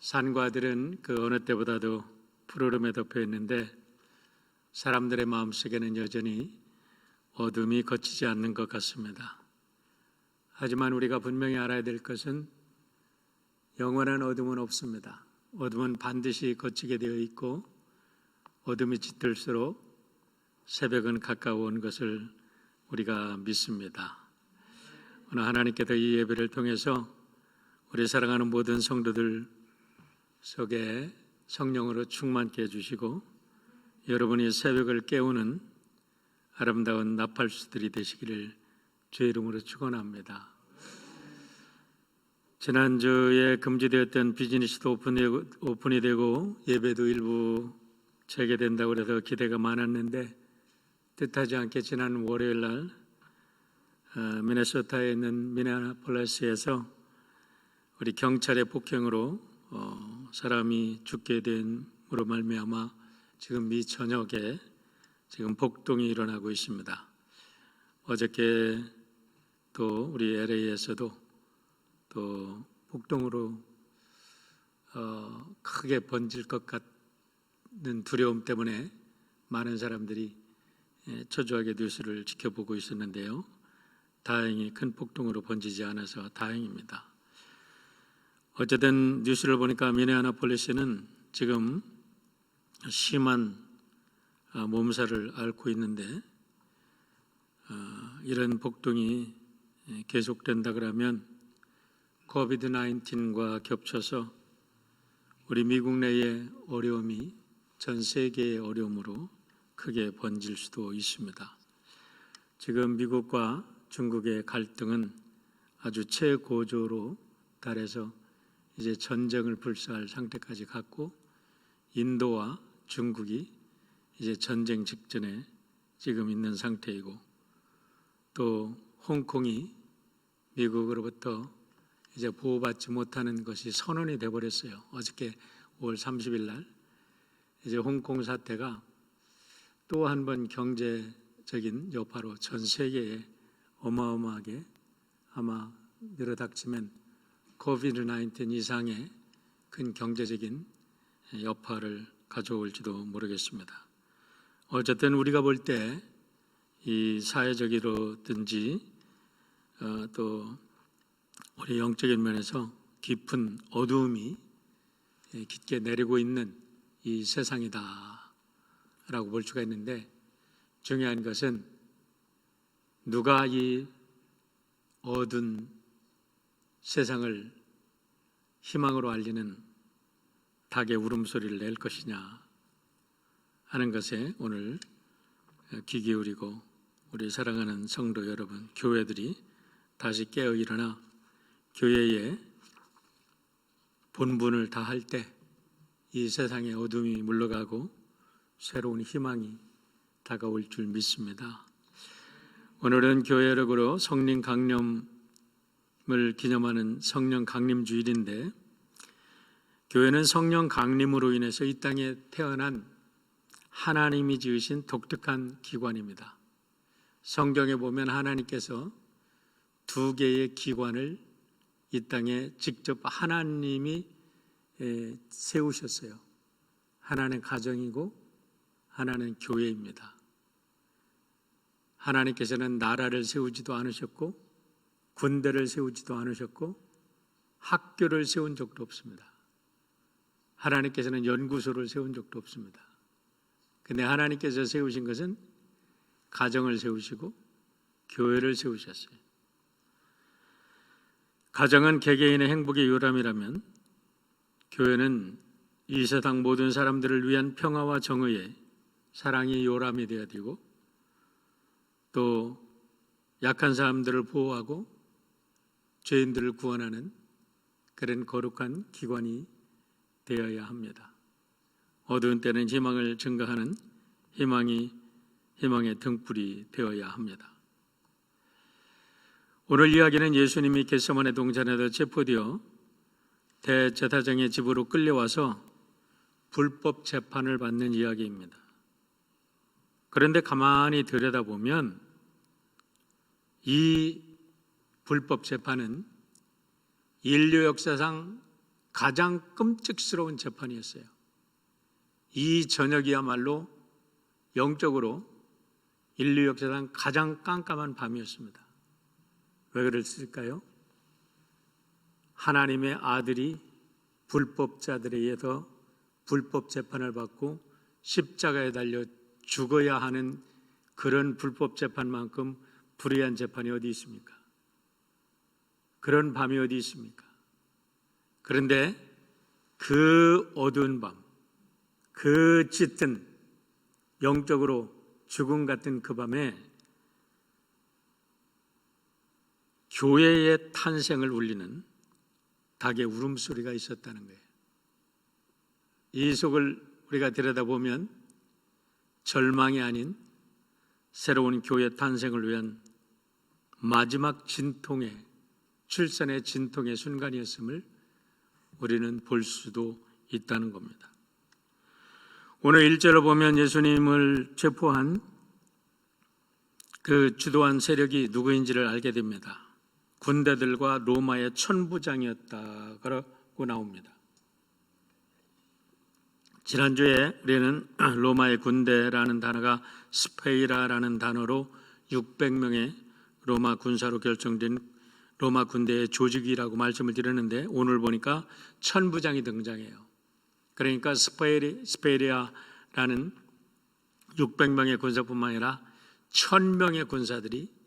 산과 들은 그 어느 때보다도 푸르름에 덮여 있는데 사람들의 마음속에는 여전히 어둠이 걷히지 않는 것 같습니다. 하지만 우리가 분명히 알아야 될 것은 영원한 어둠은 없습니다. 어둠은 반드시 걷히게 되어 있고 어둠이 짙을수록 새벽은 가까워 온 것을 우리가 믿습니다. 오늘 하나님께서 이 예배를 통해서 우리 사랑하는 모든 성도들 속에 성령으로 충만케 해주시고 여러분이 새벽을 깨우는 아름다운 나팔수들이 되시기를 주의 이름으로 축원합니다. 지난주에 금지되었던 비즈니스도 오픈이 되고 예배도 일부 재개된다고 해서 기대가 많았는데 뜻하지 않게 지난 월요일 날 미네소타에 있는 미네아폴리스에서 우리 경찰의 폭행으로 사람이 죽게 된으로 말미암아 지금 미 전역에 지금 폭동이 일어나고 있습니다. 어저께 또 우리 LA에서도 또 폭동으로 크게 번질 것 같은 두려움 때문에 많은 사람들이 초조하게 뉴스를 지켜보고 있었는데요. 다행히 큰 폭동으로 번지지 않아서 다행입니다. 어쨌든 뉴스를 보니까 미네아폴리스는 지금 심한 몸살을 앓고 있는데 이런 폭동이 계속된다 그러면 코비드-19과 겹쳐서 우리 미국 내의 어려움이 전 세계의 어려움으로 크게 번질 수도 있습니다. 지금 미국과 중국의 갈등은 아주 최고조로 달해서 이제 전쟁을 불사할 상태까지 갔고 인도와 중국이 이제 전쟁 직전에 지금 있는 상태이고 또 홍콩이 미국으로부터 이제 보호받지 못하는 것이 선언이 되어버렸어요. 어저께 5월 30일 날 이제 홍콩 사태가 또 한 번 경제적인 여파로 전 세계에 어마어마하게 아마 늘어닥치면 코비드-19 이상의 큰 경제적인 여파를 가져올지도 모르겠습니다. 어쨌든 우리가 볼 때 이 사회적이로든지 또 우리 영적인 면에서 깊은 어두움이 깊게 내리고 있는 이 세상이다 라고 볼 수가 있는데 중요한 것은 누가 이 어두운 세상을 희망으로 알리는 닭의 울음소리를 낼 것이냐 하는 것에 오늘 귀 기울이고 우리 사랑하는 성도 여러분, 교회들이 다시 깨어 일어나 교회의 본분을 다할 때 이 세상의 어둠이 물러가고 새로운 희망이 다가올 줄 믿습니다. 오늘은 교회력으로 성령 강림을 기념하는 성령 강림 주일인데 교회는 성령 강림으로 인해서 이 땅에 태어난 하나님이 지으신 독특한 기관입니다. 성경에 보면 하나님께서 두 개의 기관을 이 땅에 직접 하나님이 세우셨어요. 하나는 가정이고 하나는 교회입니다. 하나님께서는 나라를 세우지도 않으셨고 군대를 세우지도 않으셨고 학교를 세운 적도 없습니다. 하나님께서는 연구소를 세운 적도 없습니다. 근데 하나님께서 세우신 것은 가정을 세우시고 교회를 세우셨어요. 가정은 개개인의 행복의 요람이라면 교회는 이 세상 모든 사람들을 위한 평화와 정의의 사랑이 요람이 되어야 되고 또 약한 사람들을 보호하고 죄인들을 구원하는 그런 거룩한 기관이 되어야 합니다. 어두운 때는 희망을 증가하는 희망의 등불이 되어야 합니다. 오늘 이야기는 예수님이 겟세마네 동산에서 체포되어 대제사장의 집으로 끌려와서 불법 재판을 받는 이야기입니다. 그런데 가만히 들여다보면 이 불법 재판은 인류 역사상 가장 끔찍스러운 재판이었어요. 이 저녁이야말로 영적으로 인류 역사상 가장 깜깜한 밤이었습니다. 왜 그랬을까요? 하나님의 아들이 불법자들에 의해서 불법 재판을 받고 십자가에 달려 죽어야 하는 그런 불법 재판만큼 불의한 재판이 어디 있습니까? 그런 밤이 어디 있습니까? 그런데 그 어두운 밤, 그 짙은 영적으로 죽음 같은 그 밤에 교회의 탄생을 울리는 닭의 울음소리가 있었다는 거예요. 이 속을 우리가 들여다보면 절망이 아닌 새로운 교회 탄생을 위한 마지막 진통의, 출산의 진통의 순간이었음을 우리는 볼 수도 있다는 겁니다. 오늘 1절을 보면 예수님을 체포한 그 주도한 세력이 누구인지를 알게 됩니다. 군대들과 로마의 천부장이었다고 나옵니다. 지난주에 우리는 로마의 군대라는 단어가 스페이라라는 단어로 600명의 로마 군사로 결정된 로마 군대의 조직이라고 말씀을 드렸는데 오늘 보니까 천부장이 등장해요. 그러니까 스페리아라는 600명의 군사뿐만 아니라 1000명의 군사들이,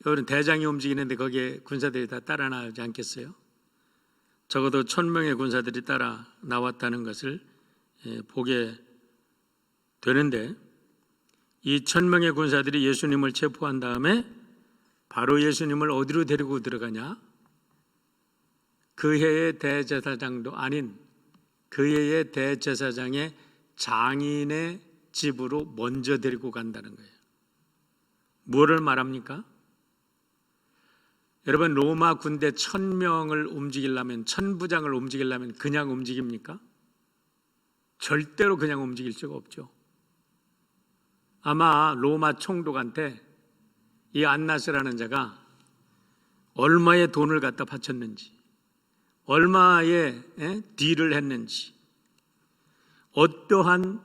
여러분 대장이 움직이는데 거기에 군사들이 다 따라 나오지 않겠어요? 적어도 1000명의 군사들이 따라 나왔다는 것을 보게 되는데, 이 1000명의 군사들이 예수님을 체포한 다음에 바로 예수님을 어디로 데리고 들어가냐? 그 해의 대제사장도 아닌 그 해의 대제사장의 장인의 집으로 먼저 데리고 간다는 거예요. 뭐를 말합니까? 여러분, 로마 군대 1000명을 움직이려면, 천부장을 움직이려면 그냥 움직입니까? 절대로 그냥 움직일 수가 없죠. 아마 로마 총독한테 이 안나스라는 자가 얼마의 돈을 갖다 바쳤는지, 얼마의 딜을 했는지, 어떠한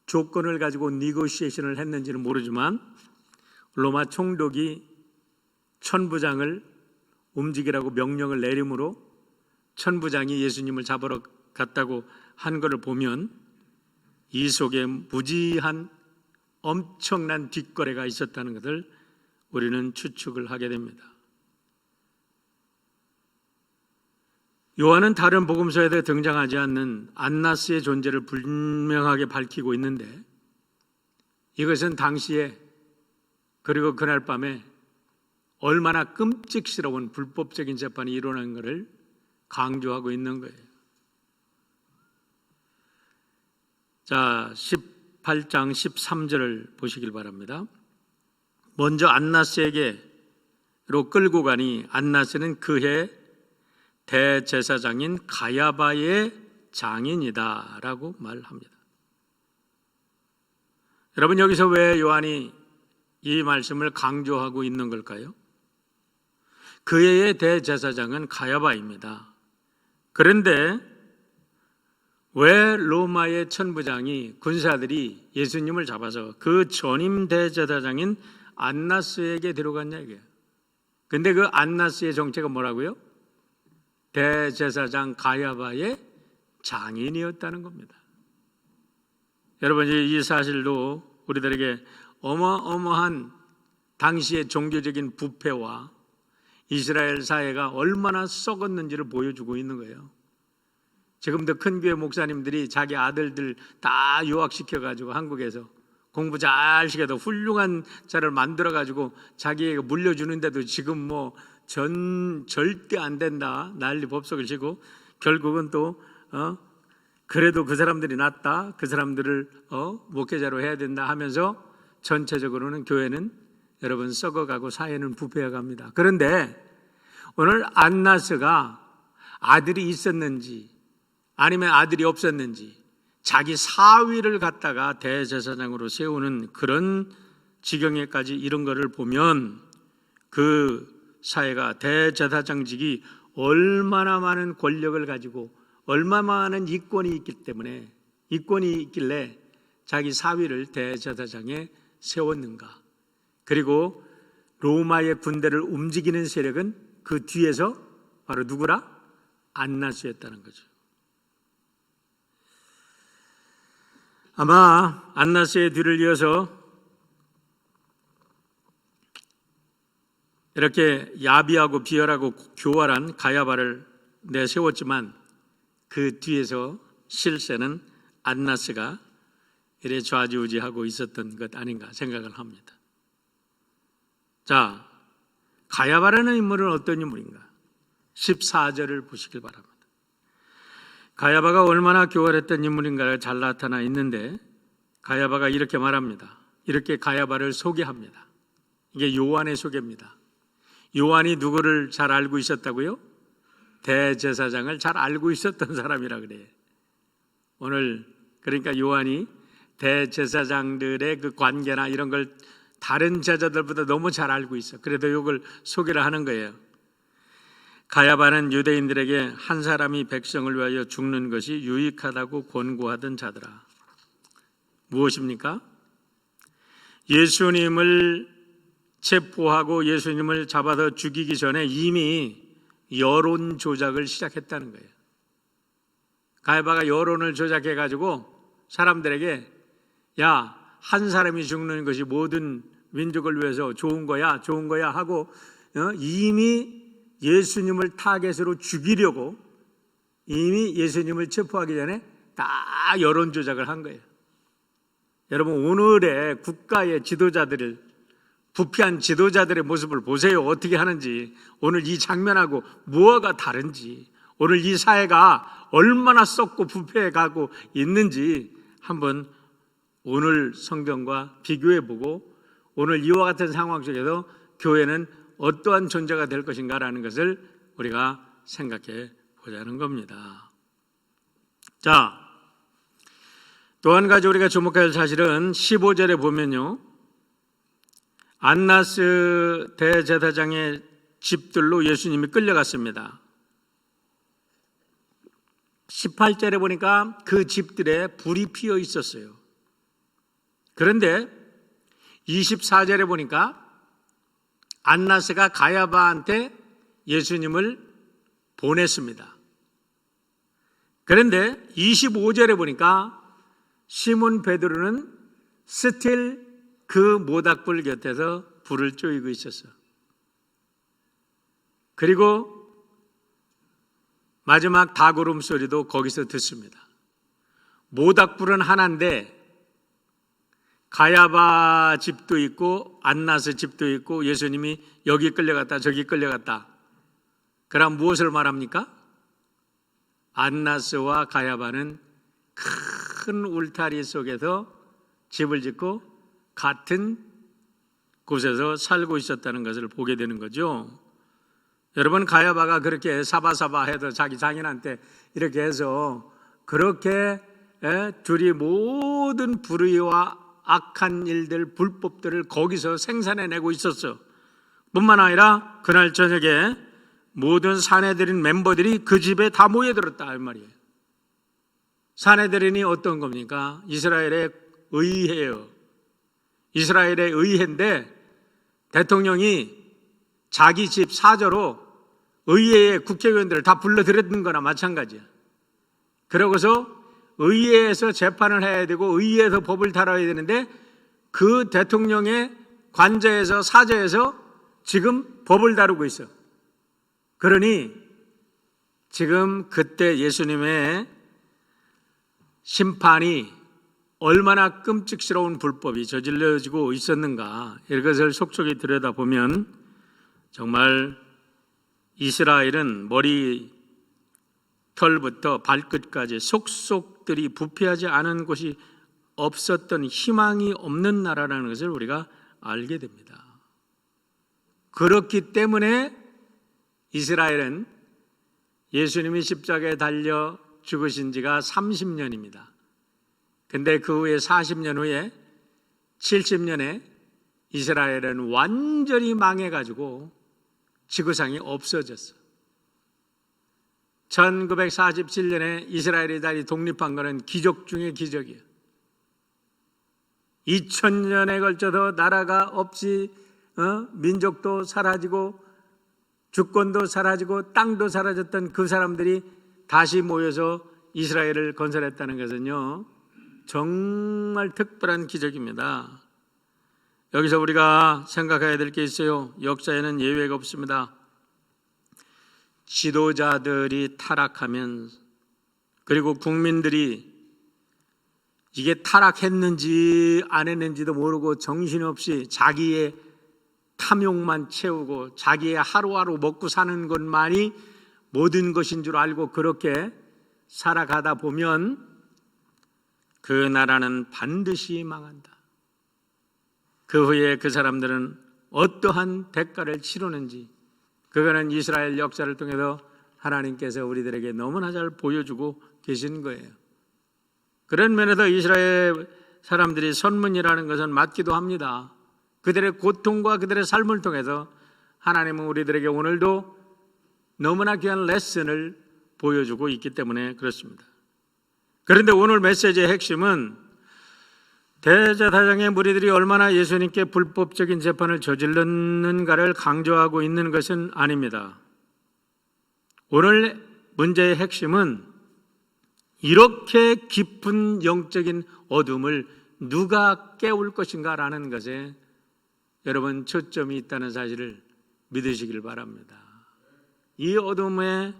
조건을 가지고 니고시에이션을 했는지는 모르지만 로마 총독이 천부장을 움직이라고 명령을 내림으로 천부장이 예수님을 잡으러 갔다고 한 것을 보면 이 속에 무지한 엄청난 뒷거래가 있었다는 것을 우리는 추측을 하게 됩니다. 요한은 다른 복음서에도 등장하지 않는 안나스의 존재를 분명하게 밝히고 있는데, 이것은 당시에 그리고 그날 밤에 얼마나 끔찍스러운 불법적인 재판이 일어난 것을 강조하고 있는 거예요. 자, 18장 13절을 보시길 바랍니다. 먼저 안나스에게로 끌고 가니 안나스는 그해 대제사장인 가야바의 장인이다 라고 말합니다. 여러분, 여기서 왜 요한이 이 말씀을 강조하고 있는 걸까요? 그 해의 대제사장은 가야바입니다. 그런데 왜 로마의 천부장이, 군사들이 예수님을 잡아서 그 전임 대제사장인 안나스에게 데려갔냐 이게요. 근데 그 안나스의 정체가 뭐라고요? 대제사장 가야바의 장인이었다는 겁니다. 여러분, 이 사실도 우리들에게 어마어마한 당시의 종교적인 부패와 이스라엘 사회가 얼마나 썩었는지를 보여주고 있는 거예요. 지금도 큰 교회 목사님들이 자기 아들들 다 유학시켜가지고 한국에서 공부 잘 시켜도 훌륭한 자를 만들어가지고 자기에게 물려주는데도 지금 절대 안 된다 난리 법석을 치고, 결국은 또 그래도 그 사람들이 낫다, 그 사람들을 목회자로 해야 된다 하면서 전체적으로는 교회는 여러분 썩어가고 사회는 부패해갑니다. 그런데 오늘 안나스가 아들이 있었는지 아니면 아들이 없었는지 자기 사위를 갖다가 대제사장으로 세우는 그런 지경에까지 이런 것을 보면 그 사회가, 대제사장직이 얼마나 많은 권력을 가지고 얼마나 많은 이권이 있길래 자기 사위를 대제사장에 세웠는가. 그리고 로마의 군대를 움직이는 세력은 그 뒤에서 바로 누구라? 안나스였다는 거죠. 아마 안나스의 뒤를 이어서 이렇게 야비하고 비열하고 교활한 가야바를 내세웠지만 그 뒤에서 실세는 안나스가 이래 좌지우지하고 있었던 것 아닌가 생각을 합니다. 자, 가야바라는 인물은 어떤 인물인가? 14절을 보시길 바랍니다. 가야바가 얼마나 교활했던 인물인가가 잘 나타나 있는데 가야바가 이렇게 말합니다. 이렇게 가야바를 소개합니다. 이게 요한의 소개입니다. 요한이 누구를 잘 알고 있었다고요? 대제사장을 잘 알고 있었던 사람이라 그래요. 오늘 그러니까 요한이 대제사장들의 그 관계나 이런 걸 다른 제자들보다 너무 잘 알고 있어. 그래도 이걸 소개를 하는 거예요. 가야바는 유대인들에게 한 사람이 백성을 위하여 죽는 것이 유익하다고 권고하던 자더라. 무엇입니까? 예수님을 체포하고 예수님을 잡아서 죽이기 전에 이미 여론 조작을 시작했다는 거예요. 가야바가 여론을 조작해가지고 사람들에게 야, 한 사람이 죽는 것이 모든 민족을 위해서 좋은 거야 하고 이미 예수님을 타겟으로 죽이려고 이미 예수님을 체포하기 전에 다 여론 조작을 한 거예요. 여러분, 오늘의 국가의 지도자들을 부패한 지도자들의 모습을 보세요. 어떻게 하는지, 오늘 이 장면하고 무엇가 다른지, 오늘 이 사회가 얼마나 썩고 부패해 가고 있는지 한번 오늘 성경과 비교해보고 오늘 이와 같은 상황 속에서 교회는 어떠한 존재가 될 것인가라는 것을 우리가 생각해 보자는 겁니다. 자, 또 한 가지 우리가 주목해야 할 사실은 15절에 보면요, 안나스 대제사장의 집들로 예수님이 끌려갔습니다. 18절에 보니까 그 집들에 불이 피어 있었어요. 그런데 24절에 보니까 안나스가 가야바한테 예수님을 보냈습니다. 그런데 25절에 보니까 시몬 베드로는 스틸 그 모닥불 곁에서 불을 쪼이고 있었어요. 그리고 마지막 닭울음 소리도 거기서 듣습니다. 모닥불은 하나인데 가야바 집도 있고 안나스 집도 있고 예수님이 여기 끌려갔다 저기 끌려갔다. 그럼 무엇을 말합니까? 안나스와 가야바는 큰 울타리 속에서 집을 짓고 같은 곳에서 살고 있었다는 것을 보게 되는 거죠. 여러분, 가야바가 그렇게 사바사바 해서 자기 장인한테 이렇게 해서 그렇게 둘이 모든 불의와 악한 일들, 불법들을 거기서 생산해내고 있었어. 뿐만 아니라 그날 저녁에 모든 사내들인 멤버들이 그 집에 다 모여들었다 이 말이에요. 사내들인이 어떤 겁니까? 이스라엘의 의회예요. 이스라엘의 의회인데 대통령이 자기 집 사저로 의회의 국회의원들을 다 불러들였던 거나 마찬가지야. 그러고서 의회에서 재판을 해야 되고 의회에서 법을 다뤄야 되는데 그 대통령의 관저에서 사저에서 지금 법을 다루고 있어. 그러니 지금 그때 예수님의 심판이 얼마나 끔찍스러운 불법이 저질러지고 있었는가, 이것을 속속히 들여다보면 정말 이스라엘은 머리털부터 발끝까지 속속들이 부패하지 않은 곳이 없었던, 희망이 없는 나라라는 것을 우리가 알게 됩니다. 그렇기 때문에 이스라엘은 예수님이 십자가에 달려 죽으신 지가 30년입니다. 근데 그 후에 40년 후에 70년에 이스라엘은 완전히 망해가지고 지구상이 없어졌어. 1947년에 이스라엘이 다시 독립한 것은 기적 중의 기적이에요. 2000년에 걸쳐서 나라가 없이 민족도 사라지고 주권도 사라지고 땅도 사라졌던 그 사람들이 다시 모여서 이스라엘을 건설했다는 것은요, 정말 특별한 기적입니다. 여기서 우리가 생각해야 될 게 있어요. 역사에는 예외가 없습니다. 지도자들이 타락하면, 그리고 국민들이 이게 타락했는지 안 했는지도 모르고 정신없이 자기의 탐욕만 채우고 자기의 하루하루 먹고 사는 것만이 모든 것인 줄 알고 그렇게 살아가다 보면 그 나라는 반드시 망한다. 그 후에 그 사람들은 어떠한 대가를 치르는지, 그거는 이스라엘 역사를 통해서 하나님께서 우리들에게 너무나 잘 보여주고 계신 거예요. 그런 면에서 이스라엘 사람들이 선문이라는 것은 맞기도 합니다. 그들의 고통과 그들의 삶을 통해서 하나님은 우리들에게 오늘도 너무나 귀한 레슨을 보여주고 있기 때문에 그렇습니다. 그런데 오늘 메시지의 핵심은 대제사장의 무리들이 얼마나 예수님께 불법적인 재판을 저질렀는가를 강조하고 있는 것은 아닙니다. 오늘 문제의 핵심은 이렇게 깊은 영적인 어둠을 누가 깨울 것인가라는 것에 여러분 초점이 있다는 사실을 믿으시길 바랍니다. 이 어둠에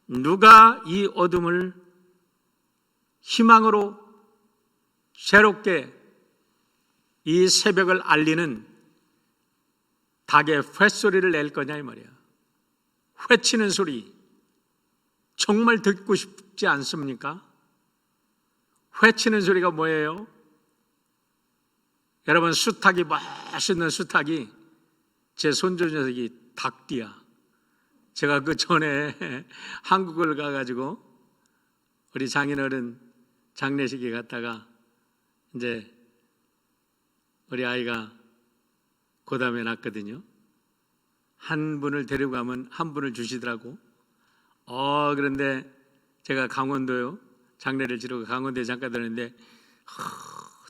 누가 이 어둠을 희망으로 새롭게 이 새벽을 알리는 닭의 홺소리를 낼 거냐 이 말이야. 회치는 소리 정말 듣고 싶지 않습니까? 회치는 소리가 뭐예요? 여러분, 수탉이, 멋있는 수탉이, 제 손주 녀석이 닭띠야. 제가 그 전에 한국을 가가지고 우리 장인어른 장례식에 갔다가 이제 우리 아이가 고담에 났거든요. 한 분을 데리고 가면 한 분을 주시더라고. 그런데 제가 강원도요, 장례를 치르고 강원도에 잠깐 들었는데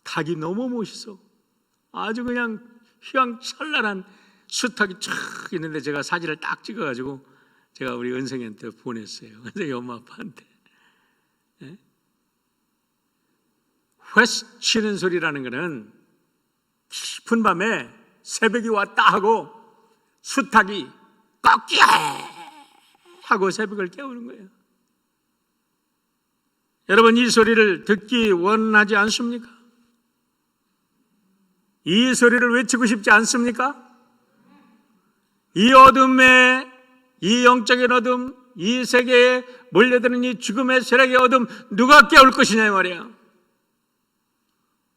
닭이 너무 멋있어. 아주 그냥 휘황찬란한 수탉이 촥 있는데 제가 사진을 딱 찍어가지고 제가 우리 은성이한테 보냈어요. 은성이 엄마 아빠한테. 회치는 소리라는 것은 깊은 밤에 새벽이 왔다 하고 수탉이 꺾여 하고 새벽을 깨우는 거예요. 여러분, 이 소리를 듣기 원하지 않습니까? 이 소리를 외치고 싶지 않습니까? 이 어둠에, 이 영적인 어둠, 이 세계에 몰려드는 이 죽음의 세력의 어둠 누가 깨울 것이냐 이 말이야.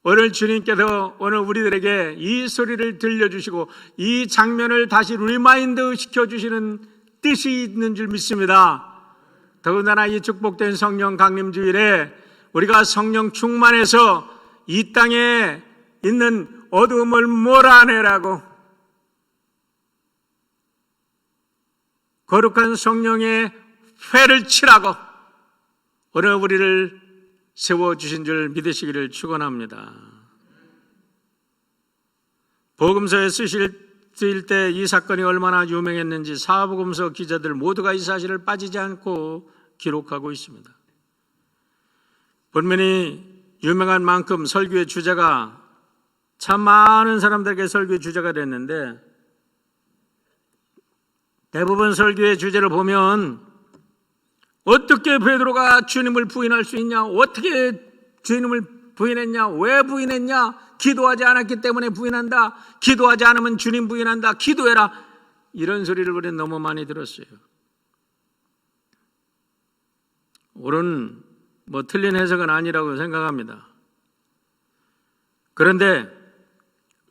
오늘 주님께서 오늘 우리들에게 이 소리를 들려주시고 이 장면을 다시 리마인드 시켜주시는 뜻이 있는 줄 믿습니다. 더군다나 이 축복된 성령 강림 주일에 우리가 성령 충만해서 이 땅에 있는 어둠을 몰아내라고 거룩한 성령의 회를 치라고 오늘 우리를 세워주신 줄 믿으시기를 축원합니다. 복음서에 쓰일 때 이 사건이 얼마나 유명했는지 사복음서 기자들 모두가 이 사실을 빠지지 않고 기록하고 있습니다. 분명히 유명한 만큼 설교의 주제가 참 많은 사람들에게 설교의 주제가 됐는데 대부분 설교의 주제를 보면 어떻게 베드로가 주님을 부인할 수 있냐? 어떻게 주님을 부인했냐? 왜 부인했냐? 기도하지 않았기 때문에 부인한다. 기도하지 않으면 주님 부인한다. 기도해라. 이런 소리를 우리는 너무 많이 들었어요. 옳은 틀린 해석은 아니라고 생각합니다. 그런데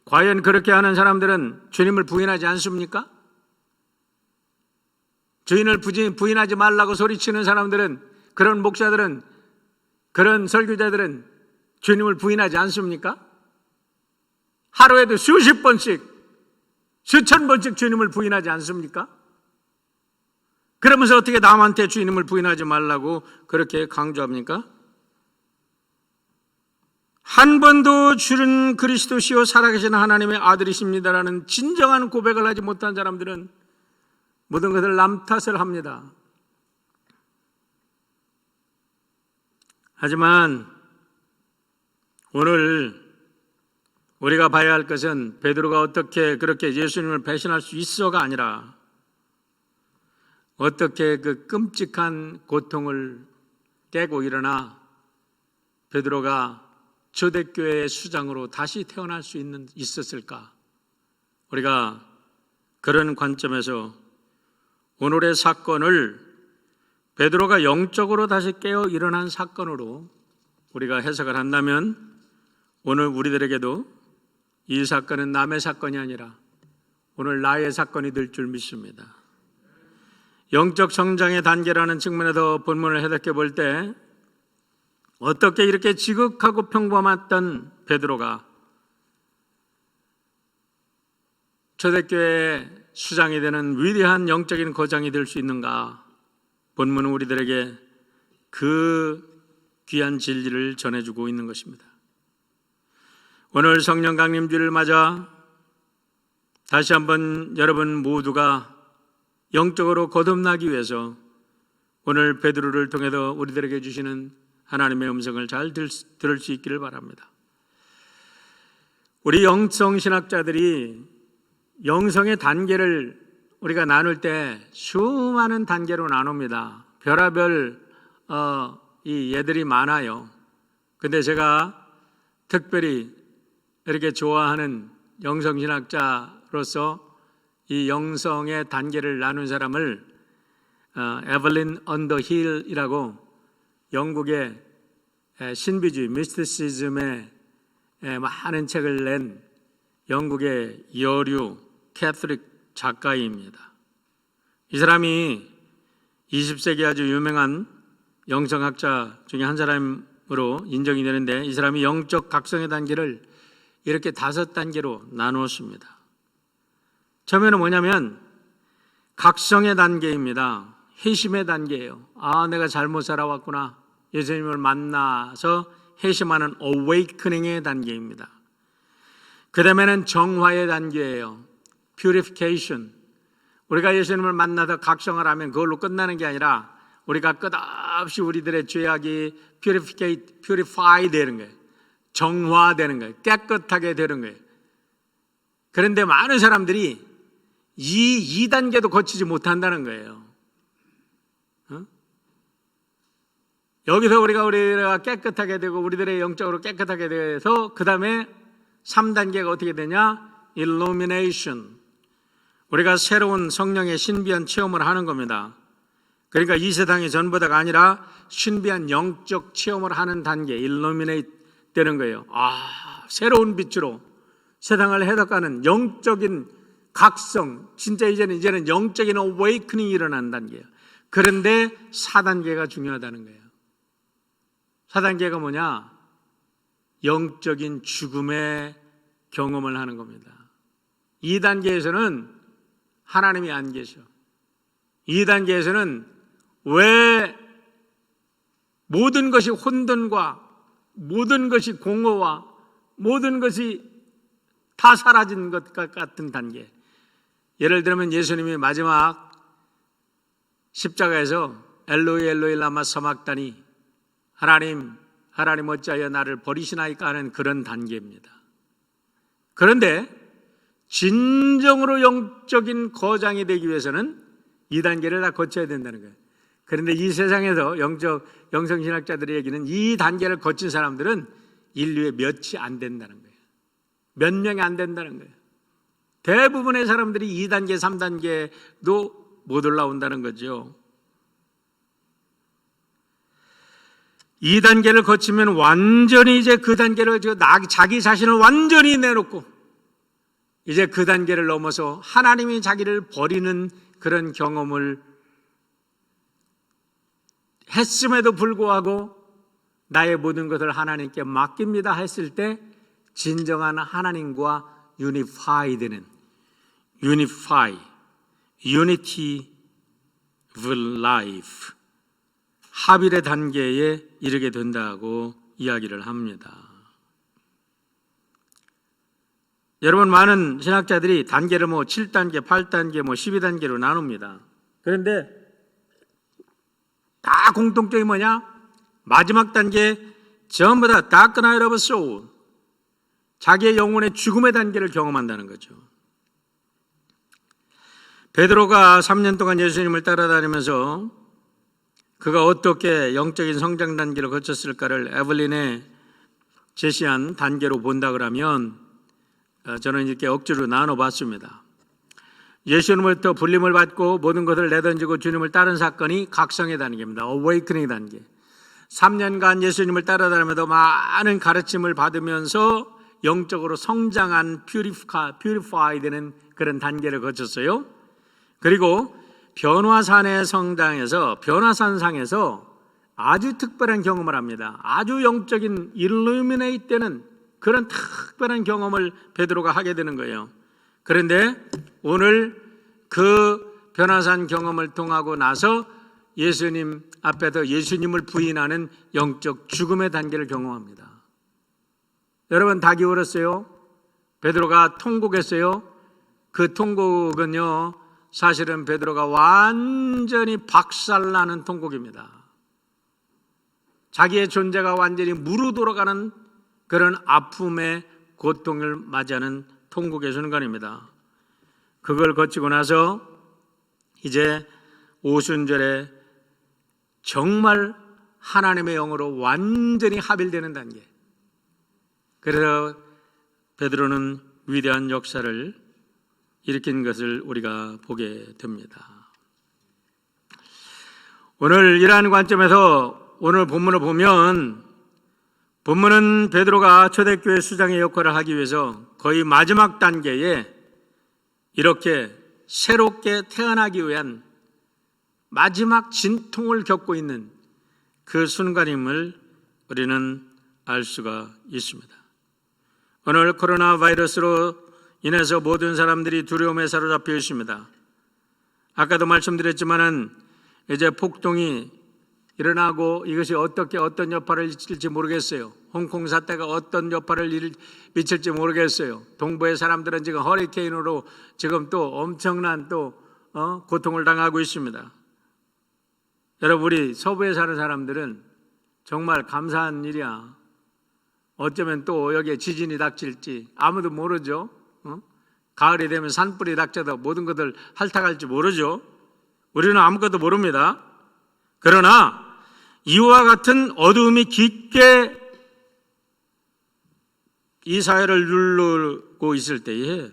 과연 그렇게 하는 사람들은 주님을 부인하지 않습니까? 주인을 부인하지 말라고 소리치는 사람들은, 그런 목사들은, 그런 설교자들은 주님을 부인하지 않습니까? 하루에도 수십 번씩, 수천 번씩 주님을 부인하지 않습니까? 그러면서 어떻게 남한테 주님을 부인하지 말라고 그렇게 강조합니까? 한 번도 주는 그리스도시요 살아계신 하나님의 아들이십니다라는 진정한 고백을 하지 못한 사람들은 모든 것을 남 탓을 합니다. 하지만 오늘 우리가 봐야 할 것은 베드로가 어떻게 그렇게 예수님을 배신할 수 있어가 아니라 어떻게 그 끔찍한 고통을 깨고 일어나 베드로가 초대교회의 수장으로 다시 태어날 수 있었을까? 우리가 그런 관점에서 오늘의 사건을 베드로가 영적으로 다시 깨어 일어난 사건으로 우리가 해석을 한다면 오늘 우리들에게도 이 사건은 남의 사건이 아니라 오늘 나의 사건이 될 줄 믿습니다. 영적 성장의 단계라는 측면에서 본문을 해석해 볼 때 어떻게 이렇게 지극하고 평범했던 베드로가 초대교회의 수장이 되는 위대한 영적인 거장이 될 수 있는가? 본문은 우리들에게 그 귀한 진리를 전해주고 있는 것입니다. 오늘 성령 강림주를 맞아 다시 한번 여러분 모두가 영적으로 거듭나기 위해서 오늘 베드로를 통해서 우리들에게 주시는 하나님의 음성을 잘 들을 수 있기를 바랍니다. 우리 영성신학자들이 영성의 단계를 우리가 나눌 때 수많은 단계로 나눕니다. 별하별 이 예들이 많아요. 근데 제가 특별히 이렇게 좋아하는 영성신학자로서 이 영성의 단계를 나눈 사람을 에벨린 언더힐이라고 영국의 신비주의 미스티시즘의 많은 책을 낸 영국의 여류 캐톨릭 작가입니다. 이 사람이 20세기 아주 유명한 영성학자 중에 한 사람으로 인정이 되는데 이 사람이 영적 각성의 단계를 이렇게 5단계로 나누었습니다. 처음에는 뭐냐면 각성의 단계입니다. 회심의 단계예요. 아, 내가 잘못 살아왔구나. 예수님을 만나서 회심하는 awakening의 단계입니다. 그 다음에는 정화의 단계예요. purification. 우리가 예수님을 만나서 각성을 하면 그걸로 끝나는 게 아니라 우리가 끝없이 우리들의 죄악이 purify 되는 거예요. 정화되는 거예요. 깨끗하게 되는 거예요. 그런데 많은 사람들이 이 2단계도 거치지 못한다는 거예요. 여기서 우리가 깨끗하게 되고 우리들의 영적으로 깨끗하게 돼서 그 다음에 3단계가 어떻게 되냐? illumination. 우리가 새로운 성령의 신비한 체험을 하는 겁니다. 그러니까 이 세상이 전부다가 아니라 신비한 영적 체험을 하는 단계, illuminate 되는 거예요. 아, 새로운 빛으로 세상을 해석하는 영적인 각성, 진짜 이제는 영적인 awakening이 일어나는 단계예요. 그런데 4단계가 중요하다는 거예요. 4단계가 뭐냐? 영적인 죽음의 경험을 하는 겁니다. 2단계에서는 하나님이 안 계셔. 2단계에서는 왜 모든 것이 혼돈과 모든 것이 공허와 모든 것이 다 사라진 것 같은 단계. 예를 들면 예수님이 마지막 십자가에서 엘로이 엘로이 라마 사막다니 하나님 어찌하여 나를 버리시나이까 하는 그런 단계입니다. 그런데 진정으로 영적인 거장이 되기 위해서는 2단계를 다 거쳐야 된다는 거예요. 그런데 이 세상에서 영성신학자들의 얘기는 이 단계를 거친 사람들은 인류의 몇이 안 된다는 거예요. 몇 명이 안 된다는 거예요. 대부분의 사람들이 2단계, 3단계도 못 올라온다는 거죠. 2단계를 거치면 완전히 이제 그 단계를 자기 자신을 완전히 내놓고 이제 그 단계를 넘어서 하나님이 자기를 버리는 그런 경험을 했음에도 불구하고 나의 모든 것을 하나님께 맡깁니다 했을 때 진정한 하나님과 unify 되는 unity life, 하빌의 단계에 이르게 된다고 이야기를 합니다. 여러분, 많은 신학자들이 단계를 7단계, 8단계, 12단계로 나눕니다. 그런데 다 공통점이 뭐냐? 마지막 단계 전부 다 dark night of soul, 자기의 영혼의 죽음의 단계를 경험한다는 거죠. 베드로가 3년 동안 예수님을 따라다니면서 그가 어떻게 영적인 성장 단계를 거쳤을까를 에블린의 제시한 단계로 본다 그러면 저는 이렇게 억지로 나눠봤습니다. 예수님으로부터 불림을 받고 모든 것을 내던지고 주님을 따른 사건이 각성의 단계입니다. 어웨이크닝 단계. 3년간 예수님을 따라다니면서 많은 가르침을 받으면서 영적으로 성장한 퓨리파이 되는 그런 단계를 거쳤어요. 그리고 변화산의 성당에서, 변화산상에서 아주 특별한 경험을 합니다. 아주 영적인 일루미네이트 되는 그런 특별한 경험을 베드로가 하게 되는 거예요. 그런데 오늘 그 변화산 경험을 통하고 나서 예수님 앞에서 예수님을 부인하는 영적 죽음의 단계를 경험합니다. 여러분, 다 기울었어요? 베드로가 통곡했어요? 그 통곡은요, 사실은 베드로가 완전히 박살나는 통곡입니다. 자기의 존재가 완전히 무르돌아가는 그런 아픔의 고통을 맞이하는 통곡의 순간입니다. 그걸 거치고 나서 이제 오순절에 정말 하나님의 영으로 완전히 합일되는 단계. 그래서 베드로는 위대한 역사를 일으킨 것을 우리가 보게 됩니다. 오늘 이러한 관점에서 오늘 본문을 보면, 본문은 베드로가 초대교회 수장의 역할을 하기 위해서 거의 마지막 단계에 이렇게 새롭게 태어나기 위한 마지막 진통을 겪고 있는 그 순간임을 우리는 알 수가 있습니다. 오늘 코로나 바이러스로 인해서 모든 사람들이 두려움에 사로잡혀 있습니다. 아까도 말씀드렸지만은 이제 폭동이 일어나고 이것이 어떻게 어떤 여파를 미칠지 모르겠어요. 홍콩 사태가 어떤 여파를 미칠지 모르겠어요. 동부의 사람들은 지금 허리케인으로 지금 또 엄청난 고통을 당하고 있습니다. 여러분, 우리 서부에 사는 사람들은 정말 감사한 일이야. 어쩌면 또 여기에 지진이 닥칠지 아무도 모르죠. 가을이 되면 산불이 닥쳐도 모든 것을 핥아갈지 모르죠. 우리는 아무것도 모릅니다. 그러나 이와 같은 어두움이 깊게 이 사회를 누르고 있을 때에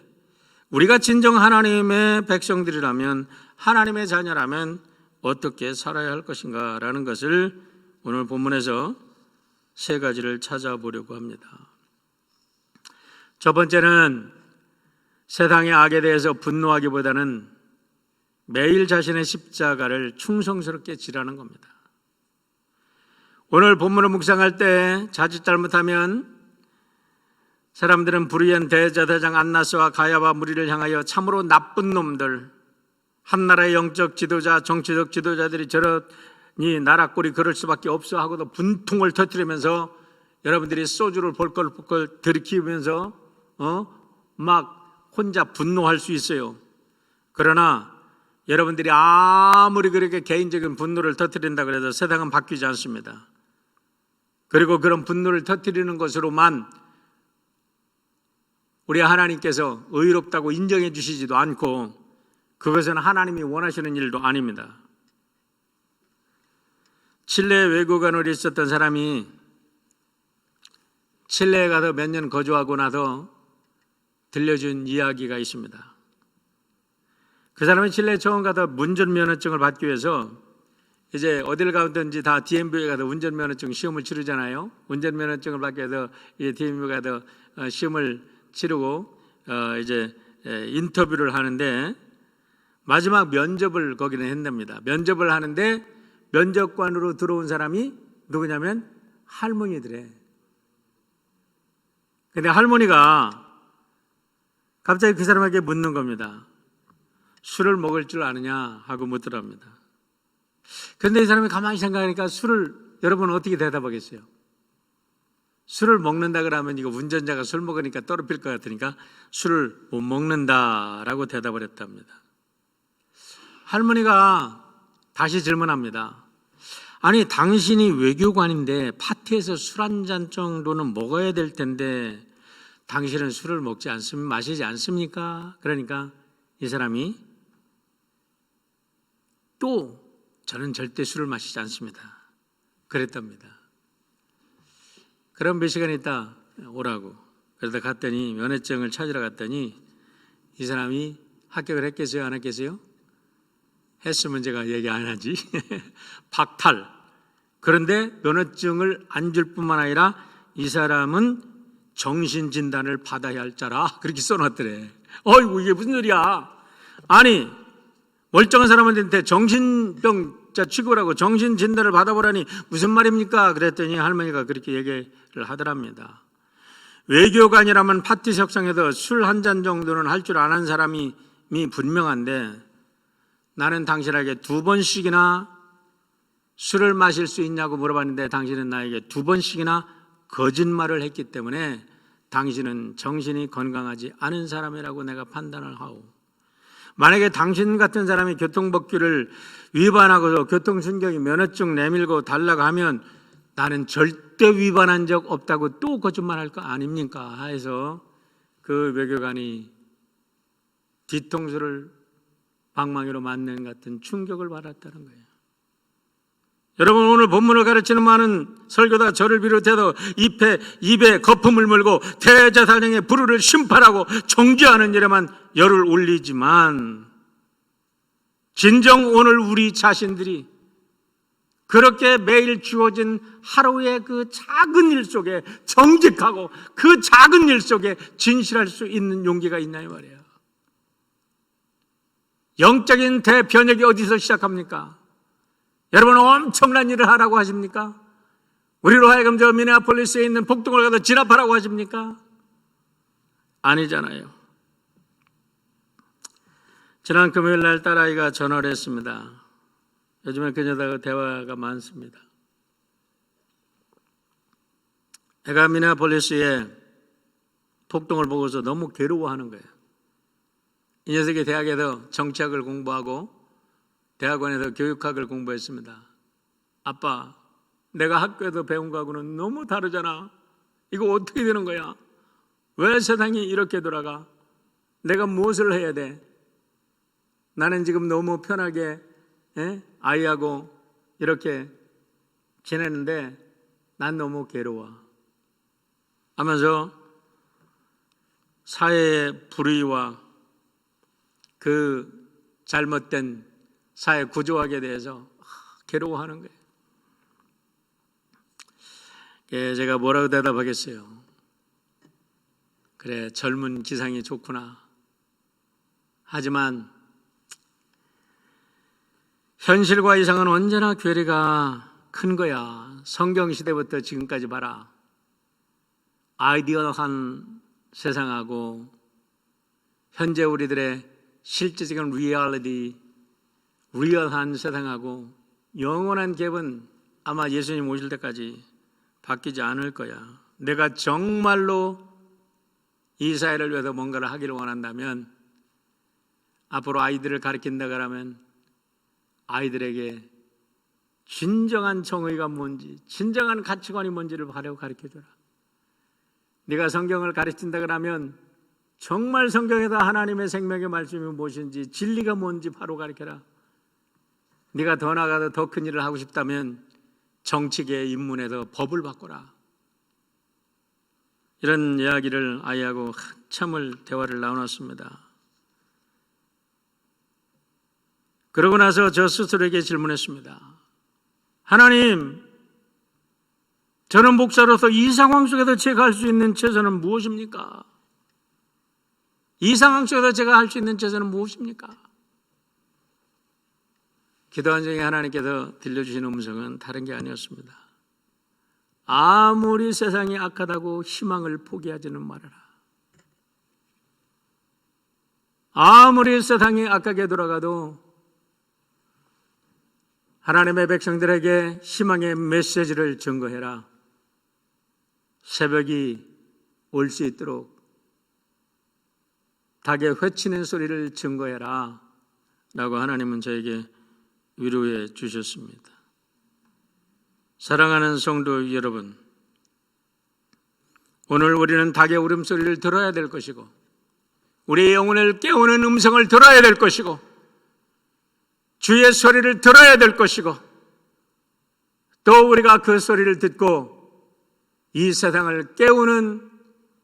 우리가 진정 하나님의 백성들이라면, 하나님의 자녀라면 어떻게 살아야 할 것인가 라는 것을 오늘 본문에서 세 가지를 찾아보려고 합니다. 첫 번째는 세상의 악에 대해서 분노하기보다는 매일 자신의 십자가를 충성스럽게 지라는 겁니다. 오늘 본문을 묵상할 때 자칫 잘못하면 사람들은 불의한 대제사장 안나스와 가야바 무리를 향하여 참으로 나쁜 놈들, 한 나라의 영적 지도자, 정치적 지도자들이 저러니 나라 꼴이 그럴 수밖에 없어 하고도 분통을 터뜨리면서 여러분들이 소주를 벌컥벌컥 들이키면서 막 혼자 분노할 수 있어요. 그러나 여러분들이 아무리 그렇게 개인적인 분노를 터뜨린다 그래도 세상은 바뀌지 않습니다. 그리고 그런 분노를 터뜨리는 것으로만 우리 하나님께서 의롭다고 인정해 주시지도 않고 그것은 하나님이 원하시는 일도 아닙니다. 칠레 외교관으로 있었던 사람이 칠레에 가서 몇 년 거주하고 나서 들려준 이야기가 있습니다. 그 사람이 칠레에 처음 가서 운전면허증을 받기 위해서 이제 어딜 가든지 다 DMV에 가서 운전면허증 시험을 치르잖아요. 운전면허증을 받기 위해서 이제 DMV에 가서 시험을 치르고 이제 인터뷰를 하는데 마지막 면접을 거기는 했답니다. 면접을 하는데 면접관으로 들어온 사람이 누구냐면 할머니들에. 근데 할머니가 갑자기 그 사람에게 묻는 겁니다. 술을 먹을 줄 아느냐 하고 묻더랍니다. 그런데 이 사람이 가만히 생각하니까 술을, 여러분 어떻게 대답하겠어요? 술을 먹는다 그러면 이거 운전자가 술 먹으니까 떨어질 것 같으니까 술을 못 먹는다라고 대답을 했답니다. 할머니가 다시 질문합니다. 아니, 당신이 외교관인데 파티에서 술 한 잔 정도는 먹어야 될 텐데 당신은 술을 마시지 않습니까? 그러니까 이 사람이 또 저는 절대 술을 마시지 않습니다. 그랬답니다. 그럼 몇 시간 있다 오라고. 그러다 갔더니 면허증을 찾으러 갔더니 이 사람이 합격을 했겠어요? 안 했겠어요? 했으면 제가 얘기 안 하지. 박탈. 그런데 면허증을 안 줄 뿐만 아니라 이 사람은 정신진단을 받아야 할 자라 그렇게 써놨더래. 어이구, 이게 무슨 소리야. 아니, 멀쩡한 사람한테 정신병자 취급을 하고 정신진단을 받아보라니 무슨 말입니까? 그랬더니 할머니가 그렇게 얘기를 하더랍니다. 외교관이라면 파티 석상에서 술 한 잔 정도는 할 줄 아는 사람이 분명한데 나는 당신에게 2번씩이나 술을 마실 수 있냐고 물어봤는데 당신은 나에게 2번씩이나 거짓말을 했기 때문에 당신은 정신이 건강하지 않은 사람이라고 내가 판단을 하오. 만약에 당신 같은 사람이 교통법규를 위반하고 교통신경이 면허증 내밀고 달라고 하면 나는 절대 위반한 적 없다고 또 거짓말할 거 아닙니까? 해서 그 외교관이 뒤통수를 방망이로 맞는 같은 충격을 받았다는 거예요. 여러분, 오늘 본문을 가르치는 많은 설교다 저를 비롯해서 입에 거품을 물고 대제사장의 불의를 심판하고 정죄하는 일에만 열을 올리지만 진정 오늘 우리 자신들이 그렇게 매일 주어진 하루의 그 작은 일 속에 정직하고 그 작은 일 속에 진실할 수 있는 용기가 있나요 말이에요. 영적인 대변혁이 어디서 시작합니까? 여러분, 엄청난 일을 하라고 하십니까? 우리로 하여금 저 미네아폴리스에 있는 폭동을 가서 진압하라고 하십니까? 아니잖아요. 지난 금요일 날 딸아이가 전화를 했습니다. 요즘에 그녀하고 대화가 많습니다. 애가 미네아폴리스에 폭동을 보고서 너무 괴로워하는 거예요. 이 녀석이 대학에서 정치학을 공부하고 대학원에서 교육학을 공부했습니다. 아빠, 내가 학교에서 배운 거하고는 너무 다르잖아. 이거 어떻게 되는 거야? 왜 세상이 이렇게 돌아가? 내가 무엇을 해야 돼? 나는 지금 너무 편하게 아이하고 이렇게 지내는데 난 너무 괴로워 하면서 사회의 불의와 그 잘못된 사회 구조학에 대해서 괴로워하는 거예요. 제가 뭐라고 대답하겠어요? 그래, 젊은 기상이 좋구나. 하지만 현실과 이상은 언제나 괴리가 큰 거야. 성경시대부터 지금까지 봐라. 아이디어한 세상하고 현재 우리들의 실제적인 리얼한 세상하고 영원한 갭은 아마 예수님 오실 때까지 바뀌지 않을 거야. 내가 정말로 이 사회를 위해서 뭔가를 하기를 원한다면 앞으로 아이들을 가르친다 그러면 아이들에게 진정한 정의가 뭔지, 진정한 가치관이 뭔지를 바로 가르쳐줘라. 네가 성경을 가르친다 그러면 정말 성경에다 하나님의 생명의 말씀이 무엇인지, 진리가 뭔지 바로 가르쳐라. 네가 더 나아가서 더 큰 일을 하고 싶다면 정치계에 입문해서 법을 바꿔라. 이런 이야기를 아이하고 한참을 대화를 나눴습니다. 그러고 나서 저 스스로에게 질문했습니다. 하나님, 저는 목사로서 이 상황 속에서 제가 할 수 있는 최선은 무엇입니까? 이 상황 속에서 제가 할 수 있는 최선은 무엇입니까? 기도한 중에 하나님께서 들려주신 음성은 다른 게 아니었습니다. 아무리 세상이 악하다고 희망을 포기하지는 말아라. 아무리 세상이 악하게 돌아가도 하나님의 백성들에게 희망의 메시지를 증거해라. 새벽이 올 수 있도록 닭의 회치는 소리를 증거해라 라고 하나님은 저에게 위로해 주셨습니다. 사랑하는 성도 여러분, 오늘 우리는 닭의 울음소리를 들어야 될 것이고 우리의 영혼을 깨우는 음성을 들어야 될 것이고 주의 소리를 들어야 될 것이고 또 우리가 그 소리를 듣고 이 세상을 깨우는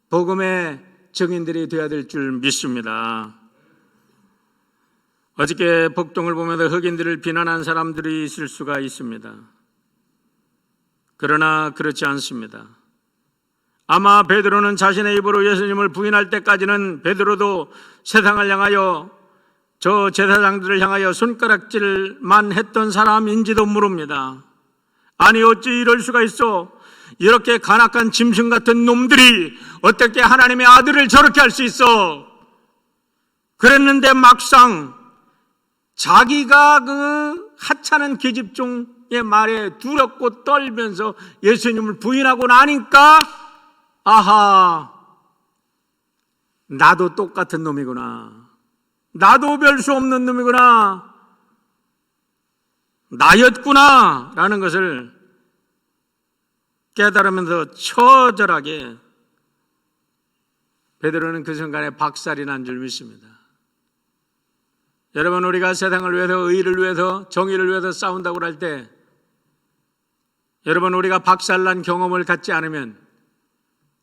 복음의 증인들이 되어야 될 줄 믿습니다. 어저께 복동을 보면서 흑인들을 비난한 사람들이 있을 수가 있습니다. 그러나 그렇지 않습니다. 아마 베드로는 자신의 입으로 예수님을 부인할 때까지는 베드로도 세상을 향하여 저 제사장들을 향하여 손가락질만 했던 사람인지도 모릅니다. 아니 어찌 이럴 수가 있어? 이렇게 간악한 짐승 같은 놈들이 어떻게 하나님의 아들을 저렇게 할 수 있어? 그랬는데 막상 자기가 그 하찮은 계집종의 말에 두렵고 떨면서 예수님을 부인하고 나니까 아하, 나도 똑같은 놈이구나. 나도 별 수 없는 놈이구나. 나였구나 라는 것을 깨달으면서 처절하게 베드로는 그 순간에 박살이 난 줄 믿습니다. 여러분, 우리가 세상을 위해서, 의를 위해서, 정의를 위해서 싸운다고 할 때 여러분, 우리가 박살난 경험을 갖지 않으면